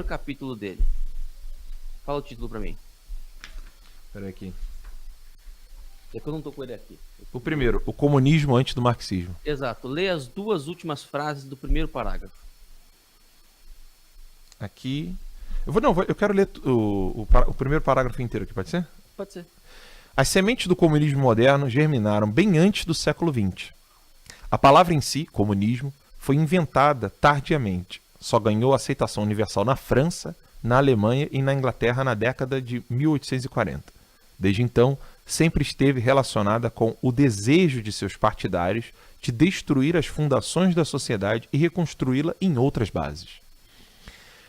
primeiro capítulo dele. Fala o título pra mim. Peraí aqui. É que eu não tô com ele aqui. O primeiro, o comunismo antes do marxismo. Exato. Lê as 2 últimas frases do primeiro parágrafo. Aqui. Eu quero ler o primeiro parágrafo inteiro aqui, pode ser? Pode ser. As sementes do comunismo moderno germinaram bem antes do século XX. A palavra em si, comunismo, foi inventada tardiamente. Só ganhou aceitação universal na França, na Alemanha e na Inglaterra na década de 1840. Desde então, sempre esteve relacionada com o desejo de seus partidários de destruir as fundações da sociedade e reconstruí-la em outras bases.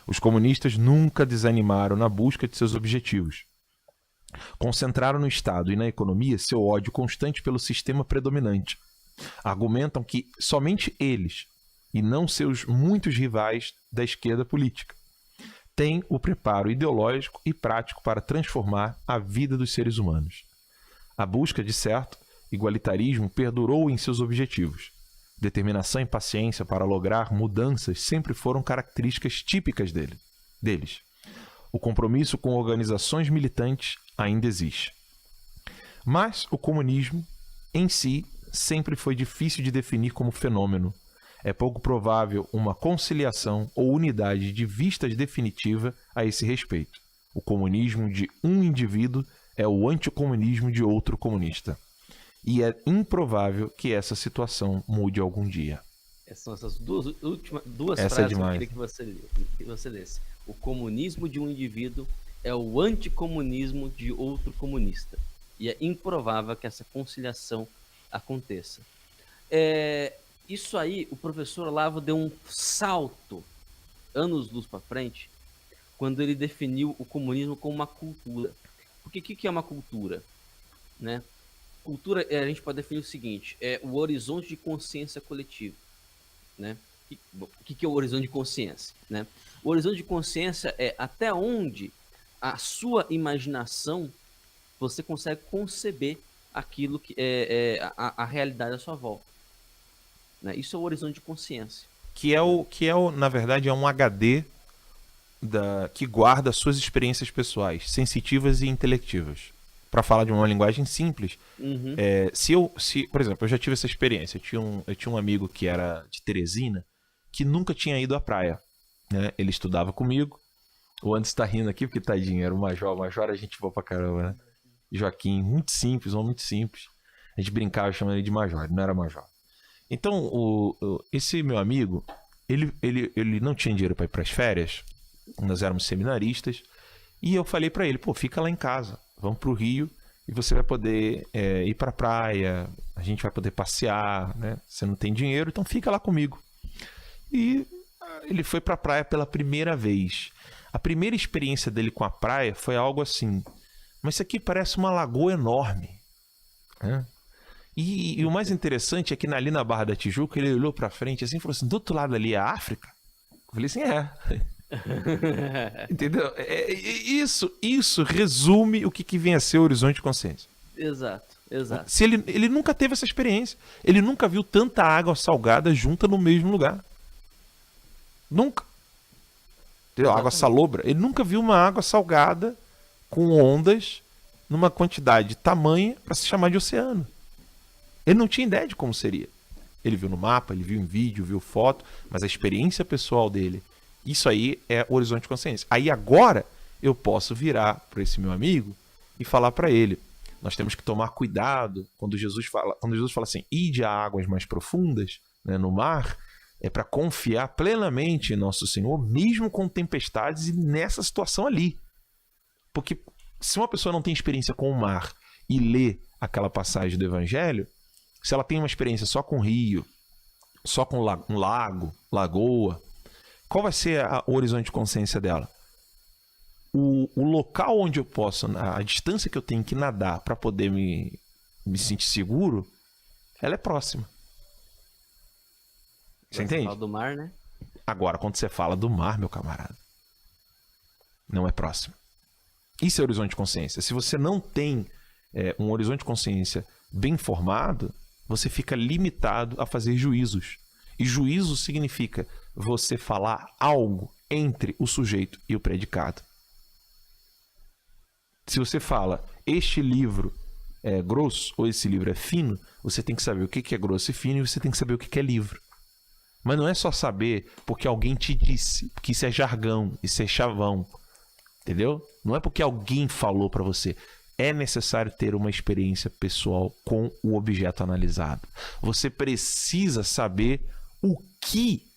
Os comunistas nunca desanimaram na busca de seus objetivos. Concentraram no Estado e na economia seu ódio constante pelo sistema predominante. Argumentam que somente eles, e não seus muitos rivais da esquerda política, têm o preparo ideológico e prático para transformar a vida dos seres humanos. A busca de certo igualitarismo perdurou em seus objetivos. Determinação e paciência para lograr mudanças sempre foram características típicas deles. O compromisso com organizações militantes ainda existe. Mas o comunismo, em si, sempre foi difícil de definir como fenômeno. É pouco provável uma conciliação ou unidade de vistas definitiva a esse respeito. O comunismo de um indivíduo é o anticomunismo de outro comunista. E é improvável que essa situação mude algum dia. Essas são essas duas Essa frases é demais. que eu queria que você lesse. O comunismo de um indivíduo é o anticomunismo de outro comunista. E é improvável que essa conciliação aconteça. Isso aí, o professor Olavo deu um salto, anos-luz para frente, quando ele definiu o comunismo como uma cultura. Porque o que é uma cultura? Né? Cultura, a gente pode definir o seguinte, é o horizonte de consciência coletiva. Né? O que é o horizonte de consciência? Né? O horizonte de consciência é até onde a sua imaginação você consegue conceber aquilo que é a realidade à sua volta. Né? Isso é o horizonte de consciência. Na verdade, é um HD que guarda suas experiências pessoais, sensitivas e intelectivas. Para falar de uma linguagem simples, Uhum. Por exemplo, eu já tive essa experiência. Eu tinha um amigo que era de Teresina, que nunca tinha ido à praia. Né? Ele estudava comigo. O Anderson tá rindo aqui, porque tadinho, era o Major. O Major era gente boa pra caramba, né? Joaquim, muito simples, um homem muito simples. A gente brincava chamando ele de Major, ele não era Major. Então, esse meu amigo, ele não tinha dinheiro para ir para as férias. Nós éramos seminaristas. E eu falei para ele, fica lá em casa. Vamos pro Rio e você vai poder ir pra praia. A gente vai poder passear, né? Você não tem dinheiro, então fica lá comigo. E ele foi pra praia pela primeira vez. A primeira experiência dele com a praia foi algo assim... Mas isso aqui parece uma lagoa enorme. Né? E o mais interessante é que ali na Barra da Tijuca, ele olhou pra frente assim e falou assim, do outro lado ali é a África? Eu falei assim, Entendeu? Isso resume o que vem a ser o horizonte de consciência. Exato. Se ele nunca teve essa experiência. Ele nunca viu tanta água salgada junta no mesmo lugar. Nunca. Entendeu? Água salobra. Ele nunca viu uma água salgada com ondas numa quantidade tamanha para se chamar de oceano. Ele não tinha ideia de como seria. Ele viu no mapa, ele viu em vídeo, viu foto, mas a experiência pessoal dele, isso aí é o horizonte de consciência. Aí agora eu posso virar para esse meu amigo e falar para ele, nós temos que tomar cuidado quando Jesus fala assim, ide a águas mais profundas, né, no mar, é para confiar plenamente em nosso Senhor, mesmo com tempestades e nessa situação ali. Porque se uma pessoa não tem experiência com o mar e lê aquela passagem do Evangelho, se ela tem uma experiência só com rio, só com um lago, lagoa, qual vai ser o horizonte de consciência dela? O local onde eu posso, a distância que eu tenho que nadar para poder me sentir seguro, ela é próxima. Você entende? Você fala do mar, né? Agora, quando você fala do mar, meu camarada, não é próximo. Isso é horizonte de consciência. Se você não tem um horizonte de consciência bem formado, você fica limitado a fazer juízos. E juízo significa você falar algo entre o sujeito e o predicado. Se você fala, este livro é grosso ou esse livro é fino, você tem que saber o que é grosso e fino e você tem que saber o que é livro. Mas não é só saber porque alguém te disse, porque isso é jargão, isso é chavão, entendeu? Não é porque alguém falou para você. É necessário ter uma experiência pessoal com o objeto analisado. Você precisa saber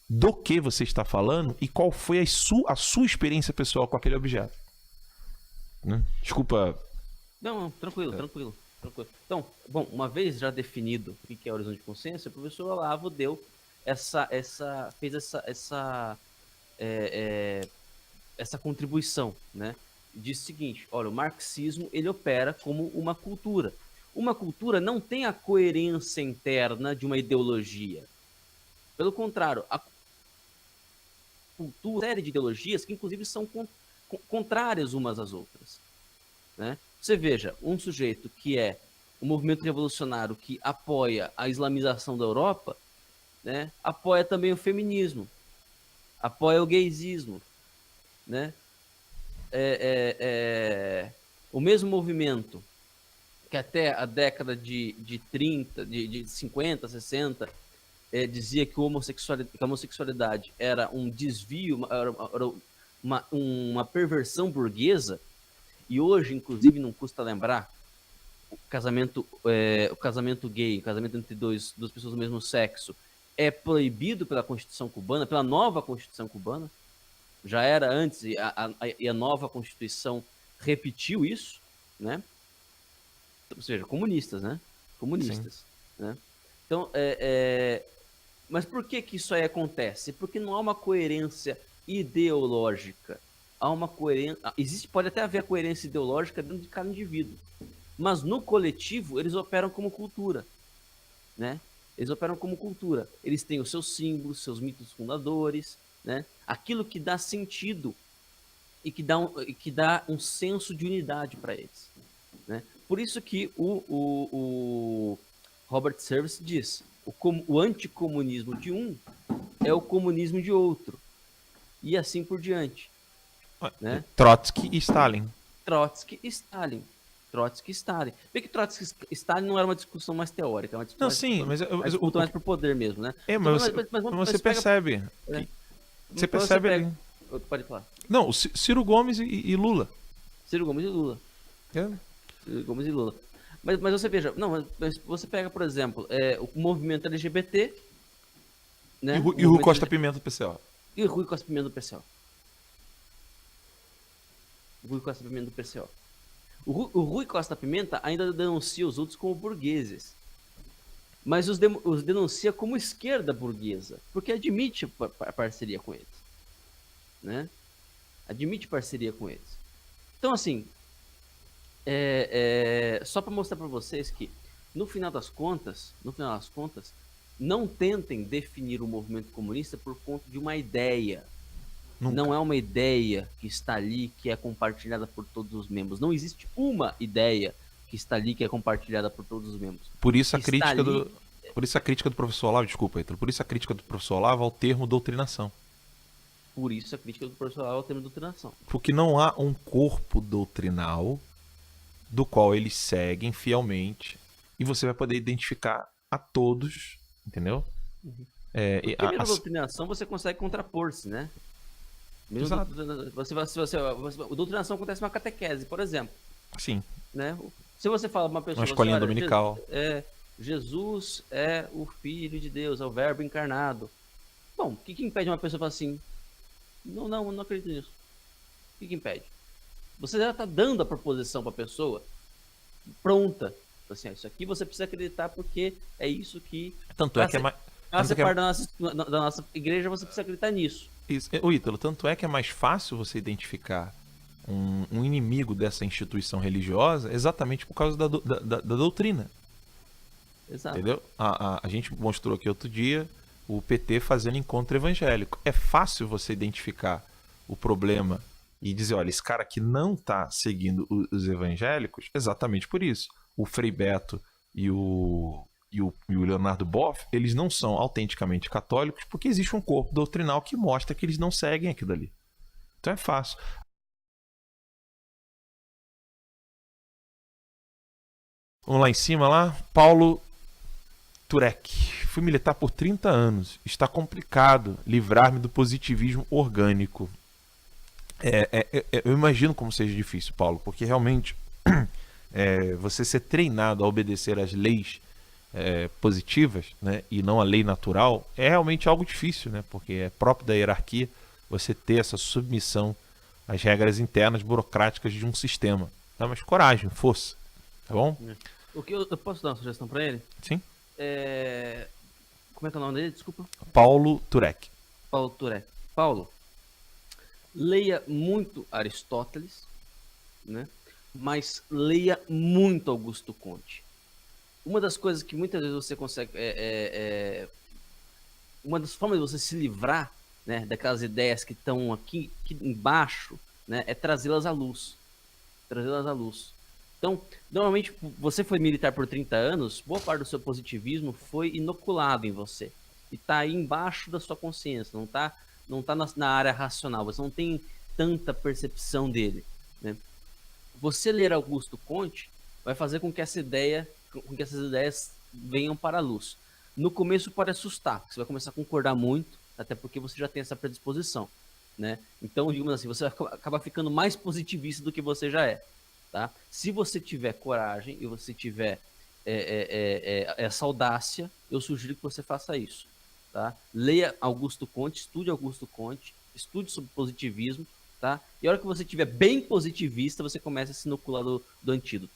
do que você está falando e qual foi a sua experiência pessoal com aquele objeto. Né? Desculpa. Não, tranquilo. Então, bom, uma vez já definido o que é horizonte de consciência, o professor Olavo deu fez essa contribuição, né? Diz o seguinte: olha, o marxismo ele opera como uma cultura. Uma cultura não tem a coerência interna de uma ideologia. Pelo contrário, a cultura é uma série de ideologias que inclusive são contrárias umas às outras, né? Você veja, um sujeito que é um movimento revolucionário que apoia a islamização da Europa, né, apoia também o feminismo, apoia o gaysismo, né? O mesmo movimento que até a década de 30, de 50, 60, dizia que a homossexualidade era um desvio, era uma perversão burguesa, e hoje, inclusive, não custa lembrar, o casamento gay, o casamento entre duas pessoas do mesmo sexo, é proibido pela Constituição cubana, pela nova Constituição cubana. Já era antes, e a nova Constituição repetiu isso, né? Ou seja, comunistas, né? Comunistas, né? Então, mas por que isso aí acontece? Porque não há uma coerência ideológica. Há uma coerência. Pode até haver coerência ideológica dentro de cada indivíduo, mas no coletivo eles operam como cultura, né? Eles operam como cultura. Eles têm os seus símbolos, seus mitos fundadores, né? Aquilo que dá sentido e que dá um senso de unidade para eles, né? Por isso que o Robert Service diz: o anticomunismo de um é o comunismo de outro, e assim por diante, né? Trotsky e Stalin. Trotsky e Stalin. Bem que Trotsky e Stalin não era uma discussão mais teórica, uma discussão mais por poder mesmo, né? Mas você percebe. Você percebe ali. Pode falar. Não, Ciro Gomes e Lula. Ciro Gomes e Lula. Ciro Gomes e Lula. Mas você veja, mas você pega, por exemplo, o movimento LGBT, né? E o Rui Costa Pimenta do PCO. E o Rui Costa Pimenta do PCO. O Rui Costa Pimenta ainda denuncia os outros como burgueses, mas os denuncia como esquerda burguesa, porque admite a parceria com eles, né? Admite parceria com eles. Então, assim, só para mostrar para vocês que, no final das contas, não tentem definir o movimento comunista por conta de uma ideia. Nunca. Não é uma ideia que está ali, que é compartilhada por todos os membros. Não existe uma ideia que está ali, que é compartilhada por todos os membros. Por isso a crítica do professor Olavo, desculpa, Heitor, por isso a crítica do professor Olavo ao termo doutrinação. Porque não há um corpo doutrinal do qual eles seguem fielmente e você vai poder identificar a todos, entendeu? Uhum. Porque doutrinação você consegue contrapor-se, né? Exato. A doutrinação acontece numa catequese, por exemplo. Sim. Né? Se você fala para uma pessoa... Uma escolinha dominical. Jesus é o Filho de Deus, é o Verbo encarnado. Bom, o que impede uma pessoa falar assim? Não acredito nisso. O que impede? Você já está dando a proposição para a pessoa pronta. Assim, isso aqui você precisa acreditar porque é isso que... Tanto é que é mais... da nossa igreja, você precisa acreditar nisso. Isso. O Ítalo, tanto é que é mais fácil você identificar um inimigo dessa instituição religiosa exatamente por causa da doutrina. Exato. Entendeu? A gente mostrou aqui outro dia o PT fazendo encontro evangélico. É fácil você identificar o problema e dizer, olha, esse cara aqui não está seguindo os evangélicos exatamente por isso. O Frei Beto e o Leonardo Boff, eles não são autenticamente católicos porque existe um corpo doutrinal que mostra que eles não seguem aquilo ali. Então é fácil. Vamos lá em cima lá. Paulo Turek. Fui militar por 30 anos. Está complicado livrar-me do positivismo orgânico. Eu imagino como seja difícil, Paulo, porque realmente você ser treinado a obedecer às leis positivas, né, e não a lei natural, é realmente algo difícil, né, porque é próprio da hierarquia você ter essa submissão às regras internas burocráticas de um sistema. Tá? Mas coragem, força, tá bom? O que eu posso dar uma sugestão para ele? Sim. Como é que é o nome dele? Desculpa. Paulo Turek. Paulo Turek. Paulo, leia muito Aristóteles, né? Mas leia muito Augusto Conte. Uma das coisas que muitas vezes você consegue... uma das formas de você se livrar, né, daquelas ideias que estão aqui embaixo, né, é trazê-las à luz. Trazê-las à luz. Então, normalmente, você foi militar por 30 anos, boa parte do seu positivismo foi inoculado em você. E está aí embaixo da sua consciência, não tá na área racional, você não tem tanta percepção dele, né? Você ler Augusto Conte vai fazer com que essas ideias venham para a luz. No começo pode assustar, porque você vai começar a concordar muito, até porque você já tem essa predisposição, né? Então, digamos assim, você vai acabar ficando mais positivista do que você já é, tá? Se você tiver coragem e você tiver essa audácia, eu sugiro que você faça isso, tá? Leia Augusto Conte, estude sobre positivismo, tá? E a hora que você estiver bem positivista, você começa a se inocular do antídoto.